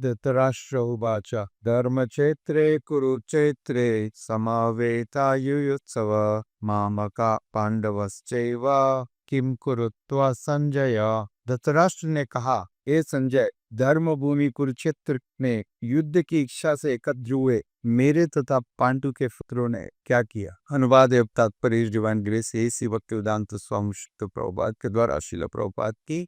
धृतराष्ट्र उवाच धर्मक्षेत्रे कुरुक्षेत्रे समावेतायुयुत्सव मामका पांडवश्चैव किम कुरुत्वा संजय। धृतराष्ट्र ने कहा, हे संजय, धर्म भूमि कुरुक्षेत्र में युद्ध की इच्छा से एकत्र हुए मेरे तथा पांडु के पुत्रों ने क्या किया। अनुवाद एवं तात्पर्य डिवाइन ग्रेस इसी वक्त वेदांत स्वामी शुद्ध प्रभुपाद के द्वारा शिल प्रभुपाद की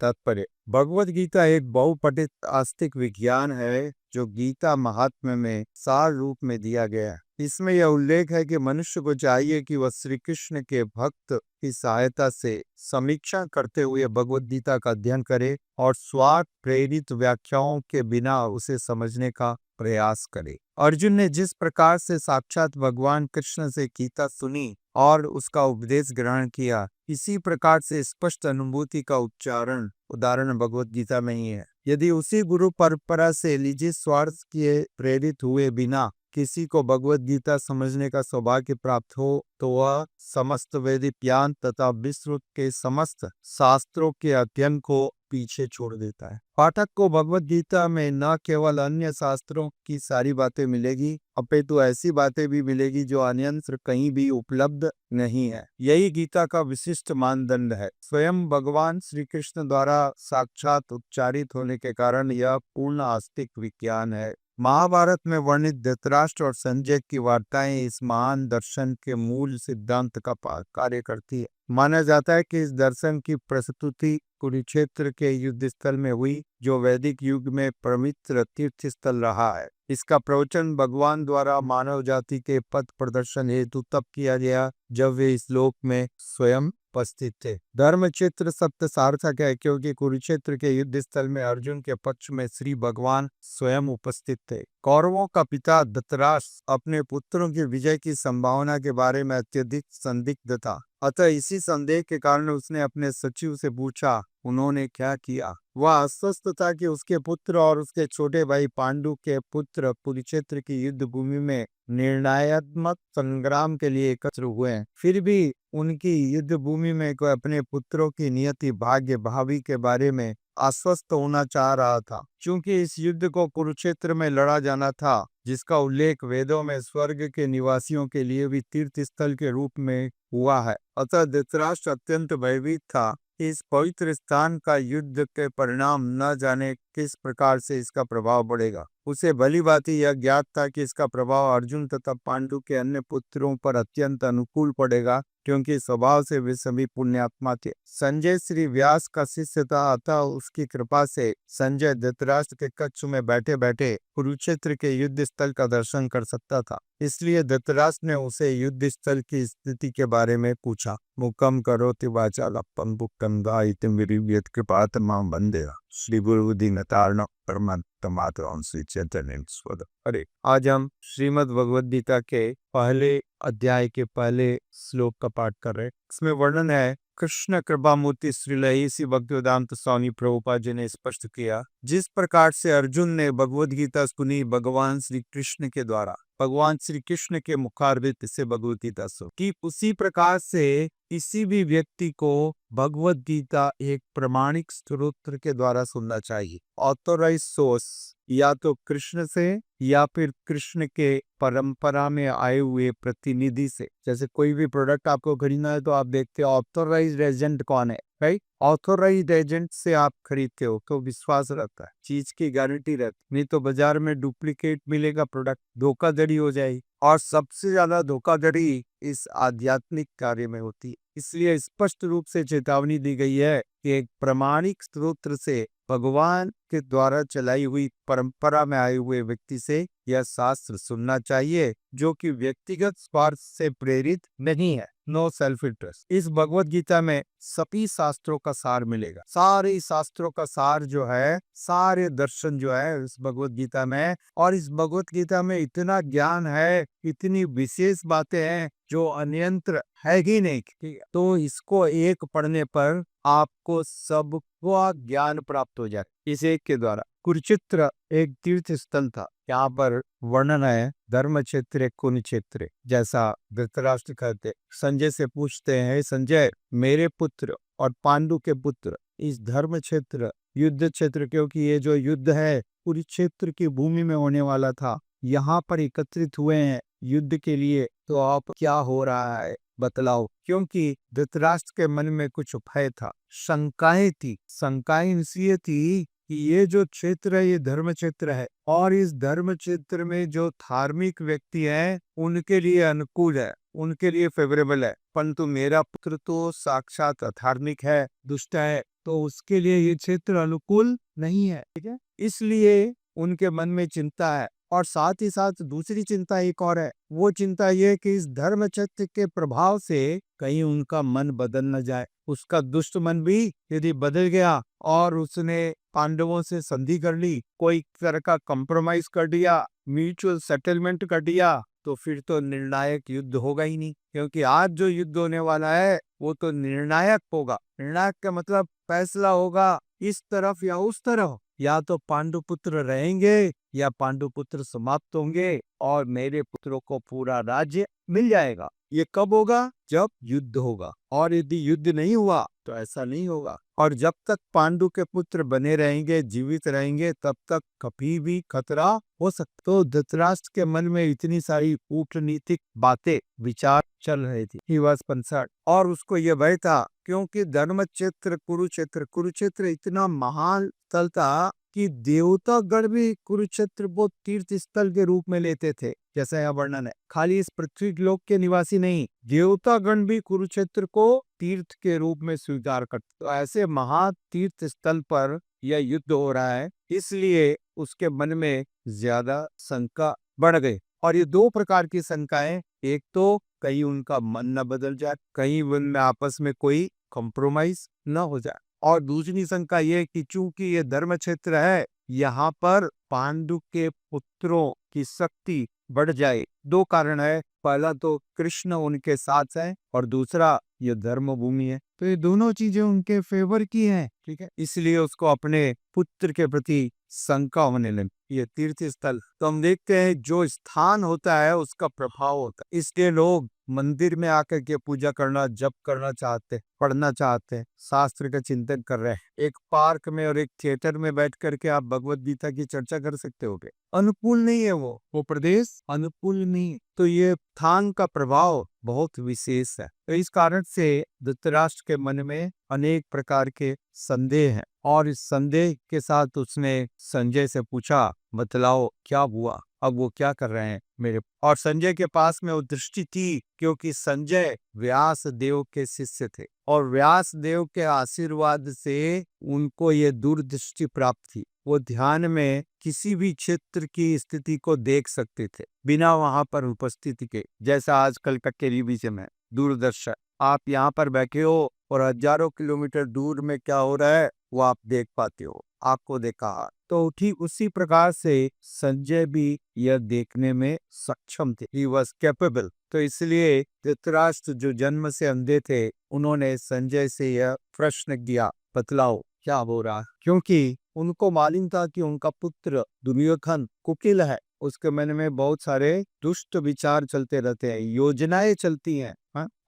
तात्पर्य। भगवद गीता एक बहुपठित आस्तिक विज्ञान है जो गीता महात्म्य में सार रूप में दिया गया है। इसमें यह उल्लेख है कि मनुष्य को चाहिए कि वह श्री कृष्ण के भक्त की सहायता से समीक्षा करते हुए भगवद गीता का अध्ययन करे और स्वार्थ प्रेरित व्याख्याओं के बिना उसे समझने का प्रयास करे। अर्जुन ने जिस प्रकार से साक्षात भगवान कृष्ण से गीता सुनी और उसका उपदेश ग्रहण किया, इसी प्रकार से स्पष्ट अनुभूति का उदाहरण भगवद गीता में ही है। यदि उसी गुरु परंपरा से लीजिए स्वार्थ के प्रेरित हुए बिना किसी को भगवद गीता समझने का सौभाग्य प्राप्त हो तो वह समस्त वैदिक ज्ञान तथा विश्व के समस्त शास्त्रों के अध्ययन को पीछे छोड़ देता है। पाठक को भगवद गीता में न केवल अन्य शास्त्रों की सारी बातें मिलेगी अपितु ऐसी बातें भी मिलेगी जो अन्यत्र कहीं भी उपलब्ध नहीं है। यही गीता का विशिष्ट मानदंड है। स्वयं भगवान श्री कृष्ण द्वारा साक्षात उच्चारित होने के कारण यह पूर्ण आस्तिक विज्ञान है। महाभारत में वर्णित धृतराष्ट्र और संजय की वार्ताएं इस महान दर्शन के मूल सिद्धांत का कार्य करती है। माना जाता है कि इस दर्शन की प्रस्तुति कुरुक्षेत्र के युद्ध स्थल में हुई, जो वैदिक युग में पवित्र तीर्थ स्थल रहा है। इसका प्रवचन भगवान द्वारा मानव जाति के पथ प्रदर्शन हेतु तब किया गया जब वे इस लोक में स्वयं उपस्थित थे। धर्म क्षेत्र शब्द सार्थक है क्योंकि कुरुक्षेत्र के युद्ध स्थल में अर्जुन के पक्ष में श्री भगवान स्वयं उपस्थित थे। कौरवों का पिता धृतराष्ट्र अपने पुत्रों की विजय की संभावना के बारे में अत्यधिक संदिग्ध था। अतः इसी संदेह के कारण उसने अपने सचिव से पूछा, उन्होंने क्या किया। वह अस्वस्थ था कि उसके पुत्र और उसके छोटे भाई पांडु के पुत्र कुरुक्षेत्र की युद्ध भूमि में निर्णयात्मक संग्राम के लिए एकत्र हुए हैं। फिर भी उनकी युद्ध भूमि में कोई अपने पुत्रों की नियति भाग्य भावी के बारे में आश्वस्त होना चाह रहा था। क्योंकि इस युद्ध को कुरुक्षेत्र में लड़ा जाना था, जिसका उल्लेख वेदों में स्वर्ग के निवासियों के लिए भी तीर्थ स्थल के रूप में हुआ है। अतः धृतराष्ट्र अत्यंत भयभीत था। इस पवित्र स्थान का युद्ध के परिणाम न जाने किस प्रकार से इसका प्रभाव पड़ेगा। उसे भली भांति यह ज्ञात था कि इसका प्रभाव अर्जुन तथा पांडु के अन्य पुत्रों पर अत्यंत अनुकूल पड़ेगा, क्योंकि स्वभाव से वे सभी पुण्यात्मा थे। संजय श्री व्यास का शिष्य था, अतः उसकी कृपा से संजय धृतराष्ट्र के कक्ष में बैठे बैठे कुरुक्षेत्र के युद्ध स्थल का दर्शन कर सकता था। इसलिए धृतराष्ट्र ने उसे युद्ध स्थल की स्थिति के बारे में पूछा। मुकम करोति वाचालम बुक्कम दायित्व विरिव्यत कृपातमा वंदे श्री गुरु दीनतारण परमात्मा श्री चैतन्य स्वद। अरे आज हम श्रीमद् भगवद गीता के पहले अध्याय के पहले श्लोक का पाठ कर रहे हैं। इसमें वर्णन है, कृष्ण कृपा मूर्ति श्रीलयसी भक्तिवेदांत स्वामी प्रभुपाद जी ने स्पष्ट किया, जिस प्रकार से अर्जुन ने भगवद गीता सुनी भगवान श्री कृष्ण के द्वारा, भगवान श्री कृष्ण के मुखारविंद से भगवद गीता सुनी, उसी प्रकार से किसी भी व्यक्ति को भगवद गीता एक प्रमाणिक स्रोत के द्वारा सुनना चाहिए। ऑथोराइज सोर्स या तो कृष्ण से या फिर कृष्ण के परंपरा में आए हुए प्रतिनिधि से। जैसे कोई भी प्रोडक्ट आपको खरीदना है तो आप देखते हो ऑथोराइज्ड एजेंट कौन है, राइट। ऑथोराइज्ड एजेंट से आप खरीदते हो तो विश्वास रहता है, चीज की गारंटी रहती। नहीं तो बाजार में डुप्लीकेट मिलेगा, प्रोडक्ट धोखाधड़ी हो जाएगी। और सबसे ज्यादा धोखाधड़ी इस आध्यात्मिक कार्य में होती है। इसलिए स्पष्ट रूप से चेतावनी दी गई है कि एक प्रामाणिक स्रोत से, भगवान के द्वारा चलाई हुई परंपरा में आए हुए व्यक्ति से यह शास्त्र सुनना चाहिए, जो कि व्यक्तिगत स्वार्थ से प्रेरित नहीं है। No self interest. इस भगवत गीता में सभी शास्त्रों का सार मिलेगा। सारे शास्त्रों का सार जो है, सारे दर्शन जो है इस भगवत गीता में। और इस भगवत गीता में इतना ज्ञान है, इतनी विशेष बातें हैं जो अन्यंत्र है ही नहीं। ठीक है, तो इसको एक पढ़ने पर आपको सबको ज्ञान प्राप्त हो जाए इस एक के द्वारा। कुरुक्षेत्र एक तीर्थ स्थल था। यहाँ पर वर्णन है धर्म क्षेत्र कुरुक्षेत्र, जैसा धृतराष्ट्र कहते। संजय से पूछते हैं, संजय मेरे पुत्र और पांडु के पुत्र इस धर्म क्षेत्र युद्ध क्षेत्र, क्योंकि ये जो युद्ध है कुरुक्षेत्र की भूमि में होने वाला था, यहाँ पर एकत्रित हुए हैं युद्ध के लिए, तो अब क्या हो रहा है बतलाओ। क्योंकि धृतराष्ट्र के मन में कुछ भय था, शंकाएं थी। शंकाएं इसलिए थी कि ये जो क्षेत्र है ये धर्म क्षेत्र है, और इस धर्म क्षेत्र में जो धार्मिक व्यक्ति हैं उनके लिए अनुकूल है, उनके लिए फेवरेबल है, परंतु मेरा पुत्र तो साक्षात अधार्मिक है, दुष्ट है, तो उसके लिए ये क्षेत्र अनुकूल नहीं है। ठीक है, इसलिए उनके मन में चिंता है। और साथ ही साथ दूसरी चिंता एक और है, वो चिंता ये कि इस धर्म क्षेत्र के प्रभाव से कहीं उनका मन बदल न जाए। उसका दुष्ट मन भी यदि बदल गया और उसने पांडवों से संधि कर ली, कोई तरह का कॉम्प्रोमाइज कर दिया, म्यूचुअल सेटलमेंट कर दिया, तो फिर तो निर्णायक युद्ध होगा ही नहीं। क्योंकि आज जो युद्ध होने वाला है वो तो निर्णायक होगा। निर्णायक का मतलब फैसला होगा इस तरफ या उस तरफ, या तो पांडुपुत्र रहेंगे या पांडुपुत्र समाप्त होंगे और मेरे पुत्रों को पूरा राज्य मिल जाएगा। ये कब होगा? जब युद्ध होगा। और यदि युद्ध नहीं हुआ तो ऐसा नहीं होगा। और जब तक पांडु के पुत्र बने रहेंगे, जीवित रहेंगे, तब तक कभी भी खतरा हो सकता। तो धृतराष्ट्र के मन में इतनी सारी कूटनीतिक बातें, विचार चल रहे थे। He was concerned। और उसको ये भय था, क्योंकि धर्म क्षेत्र कुरुक्षेत्र इतना महान स्थल था कि देवतागण भी कुरुक्षेत्र को तीर्थ स्थल के रूप में लेते थे। जैसा यह वर्णन है, खाली इस पृथ्वी लोक के निवासी नहीं, देवतागण भी कुरुक्षेत्र को तीर्थ के रूप में स्वीकार करते। तो ऐसे महा तीर्थ स्थल पर यह युद्ध हो रहा है, इसलिए उसके मन में ज्यादा शंका बढ़ गई। और ये दो प्रकार की शंकाएं, एक तो कहीं उनका मन न बदल जाए, कहीं उनमें आपस में कोई कॉम्प्रोमाइज न हो जाए, और दूसरी शंका यह कि चूंकि ये धर्म क्षेत्र है, यहाँ पर पांडु के पुत्रों की शक्ति बढ़ जाए। दो कारण है, पहला तो कृष्ण उनके साथ है, और दूसरा ये धर्म भूमि है। तो ये दोनों चीजें उनके फेवर की हैं। ठीक है, इसलिए उसको अपने पुत्र के प्रति शंका होने लगी। ये तीर्थ स्थल तो हम देखते हैं, जो स्थान होता है उसका प्रभाव होता है। इसलिए लोग मंदिर में आकर के पूजा करना, जप करना चाहते, पढ़ना चाहते, शास्त्र का चिंतन कर रहे हैं। एक पार्क में और एक थिएटर में बैठ करके आप भगवत गीता की चर्चा कर सकते होगे, अनुकूल नहीं है वो प्रदेश अनुकूल नहीं है। तो ये स्थान का प्रभाव बहुत विशेष है। तो इस कारण से धृतराष्ट्र के मन में अनेक प्रकार के संदेह हैं, और इस संदेह के साथ उसने संजय से पूछा, बतलाओ क्या हुआ, अब वो क्या कर रहे हैं मेरे। और संजय के पास में वो दृष्टि थी, क्योंकि संजय व्यास देव के शिष्य थे, और व्यास देव के आशीर्वाद से उनको ये दूरदृष्टि प्राप्त थी। वो ध्यान में किसी भी क्षेत्र की स्थिति को देख सकते थे बिना वहां पर उपस्थिति के। जैसा आजकल का टेलीविजन है, दूरदर्शन, आप यहाँ पर बैठे हो और हजारों किलोमीटर दूर में क्या हो रहा है वो आप देख पाते हो, आपको देखा। तो ठीक उसी प्रकार से संजय भी यह देखने में सक्षम थे। He was capable। तो इसलिए धृतराष्ट्र जो जन्म से अंधे थे, उन्होंने संजय से यह प्रश्न किया, बतलाओ क्या हो रहा है। क्योंकि उनको मालूम था कि उनका पुत्र दुर्योधन कुटिल है, उसके मन में बहुत सारे दुष्ट विचार चलते रहते हैं, योजनाएं चलती हैं,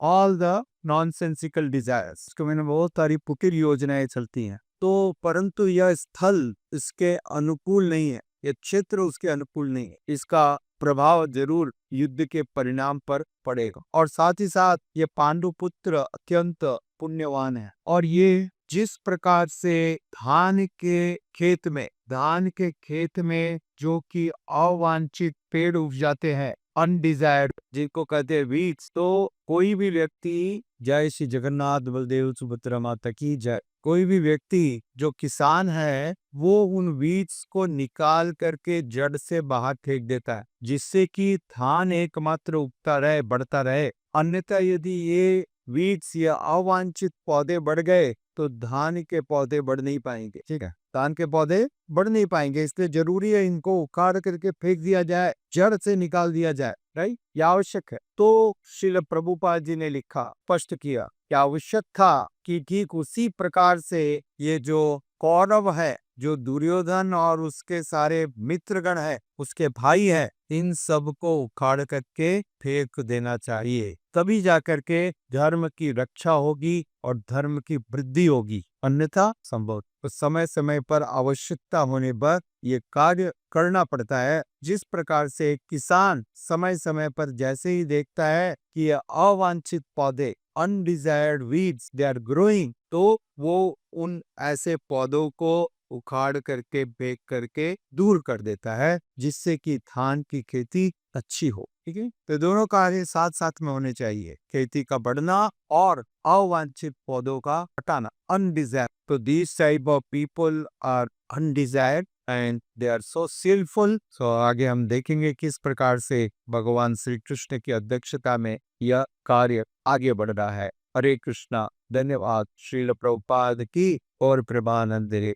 ऑल द नॉनसेंसिकल डिजायर्स, उसके मन में बहुत सारी कुटिल योजनाएं चलती हैं। तो परंतु यह स्थल इसके अनुकूल नहीं है, यह क्षेत्र उसके अनुकूल नहीं है, इसका प्रभाव जरूर युद्ध के परिणाम पर पड़ेगा। और साथ ही साथ ये पांडु पुत्र अत्यंत पुण्यवान है, और ये जिस प्रकार से धान के खेत में जो कि अवांछित पेड़ उग जाते हैं, अनडिजायर्ड, जिनको कहते हैं वीड्स, तो कोई भी व्यक्ति, जय श्री जगन्नाथ बलदेव सुभद्रा माता की जय, कोई भी व्यक्ति जो किसान है वो उन वीड्स को निकाल करके जड़ से बाहर फेंक देता है, जिससे कि धान एकमात्र उगता रहे, बढ़ता रहे। अन्यथा यदि ये वीड्स या अवांछित पौधे बढ़ गए तो धान के पौधे बढ़ नहीं पाएंगे। ठीक है, धान के पौधे बढ़ नहीं पाएंगे, इसलिए जरूरी है इनको उखाड़ करके फेंक दिया जाए, जड़ से निकाल दिया जाए। राइट, यह आवश्यक है। तो श्रील प्रभुपाद जी ने लिखा, स्पष्ट किया कि आवश्यक था कि ठीक उसी प्रकार से ये जो कौरव है, जो दुर्योधन और उसके सारे मित्रगण है, उसके भाई है, इन सब को उखाड़ करके फेंक देना चाहिए, तभी जाकर के धर्म की रक्षा होगी और धर्म की वृद्धि होगी। अन्यथा संभव। तो समय समय पर आवश्यकता होने पर ये कार्य करना पड़ता है। जिस प्रकार से एक किसान समय समय पर जैसे ही देखता है कि ये अवांछित पौधे, undesired weeds they are growing, तो वो उन ऐसे पौधों को उखाड़ करके, फेंक करके दूर कर देता है, जिससे कि धान की खेती अच्छी हो। ठीक है, तो दोनों कार्य साथ साथ में होने चाहिए, खेती का बढ़ना और अवांछित पौधों का हटाना, अनडिजायर्ड। तो this type of people are undesired and they are so sinful. So आगे हम देखेंगे किस प्रकार से भगवान श्री कृष्ण की अध्यक्षता में यह कार्य आगे बढ़ रहा है। हरे कृष्णा। धन्यवाद। श्रील प्रभुपाद की और प्रभानंद।